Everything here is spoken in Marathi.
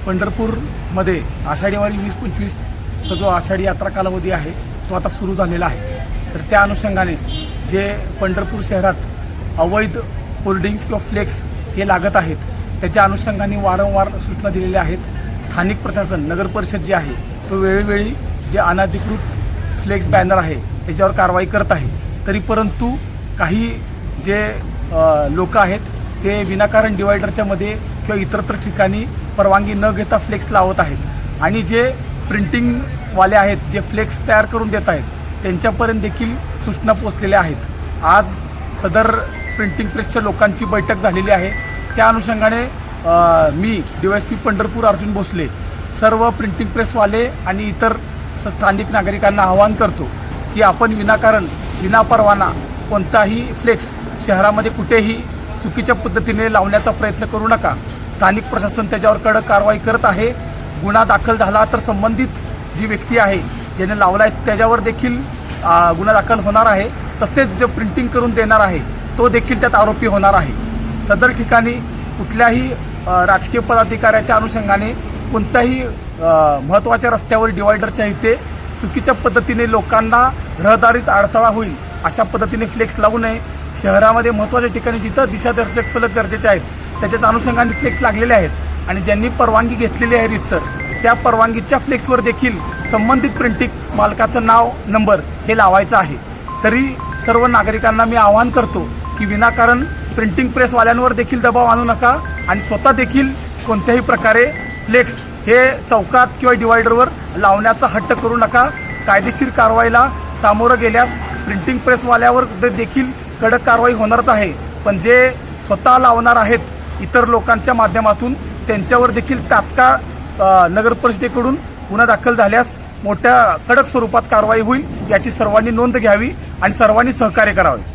पंढरपूरमध्ये आषाढी वारी 20-25चा जो आषाढी यात्रा कालावधी आहे तो आता सुरू झालेला आहे। तर त्या अनुषंगाने जे पंढरपूर शहरात अवैध होर्डिंग्स किंवा फ्लेक्स हे लागत आहेत त्याच्या अनुषंगाने वारंवार सूचना दिलेल्या आहेत। स्थानिक प्रशासन नगर परिषद जी आहे तो वेळोवेळी जे अनधिकृत फ्लेक्स बॅनर आहे त्याच्यावर कारवाई करत आहे। तरी परंतु काही जे लोक आहेत ते विनाकारण डिवायडरच्या मध्ये किंवा इतरत्र ठिकाणी परवानगी न घेता फ्लेक्स लावत आहेत आणि जे प्रिंटिंगवाले आहेत जे फ्लेक्स तयार करून देत आहेत त्यांच्यापर्यंत देखील सूचना पोचलेल्या आहेत। आज सदर प्रिंटिंग प्रेसच्या लोकांची बैठक झालेली आहे। त्या अनुषंगाने मी DYSP पंढरपूर अर्जुन भोसले सर्व प्रिंटिंग प्रेसवाले आणि इतर स्थानिक नागरिकांना आवाहन करतो की आपण विनाकारण विनापरवाना कोणताही फ्लेक्स शहरामध्ये कुठेही चुकीच्या पद्धतीने लावण्याचा प्रयत्न करू नका। स्थानिक प्रशासन त्याच्यावर कडक कारवाई करत आहे। गुन्हा दाखल झाला तर संबंधित जी व्यक्ती आहे ज्याने लावला आहे त्याच्यावर देखील गुन्हा दाखल होणार आहे। तसेच जो प्रिंटिंग करून देणार आहे तो देखील त्यात आरोपी होणार आहे। सदर ठिकाणी कुठल्याही राजकीय पदाधिकाऱ्याच्या अनुषंगाने कोणत्याही महत्त्वाच्या रस्त्यावर डिवायडरच्या इथे चुकीच्या पद्धतीने लोकांना रहदारीस अडथळा होईल अशा पद्धतीने फ्लेक्स लावू नये। शहरामध्ये महत्त्वाच्या ठिकाणी जिथं दिशादर्शक फलक गरजेचे आहेत त्याच्याच अनुषंगाने फ्लेक्स लागलेले आहेत आणि ज्यांनी परवानगी घेतलेली आहे रीतसर त्या परवानगीच्या फ्लेक्सवर देखील संबंधित प्रिंटिंग मालकाचं नाव नंबर हे लावायचं आहे। तरी सर्व नागरिकांना मी आवाहन करतो की विनाकारण प्रिंटिंग प्रेसवाल्यांवर देखील दबाव आणू नका आणि स्वतः देखील कोणत्याही प्रकारे फ्लेक्स हे चौकात किंवा डिवायडरवर लावण्याचा हट्ट करू नका। कायदेशीर कारवाईला सामोरं गेल्यास प्रिंटिंग प्रेसवाल्यावर देखील कडक कारवाई होणारच आहे। पण जे स्वतः लावणार आहेत इतर लोकांच्या माध्यमातून त्यांच्यावर देखील तात्काळ नगर परिषदेकडून गुन्हा दाखल झाल्यास मोठ्या कडक स्वरूपात कारवाई होईल याची सर्वांनी नोंद घ्यावी आणि सर्वांनी सहकार्य करावे।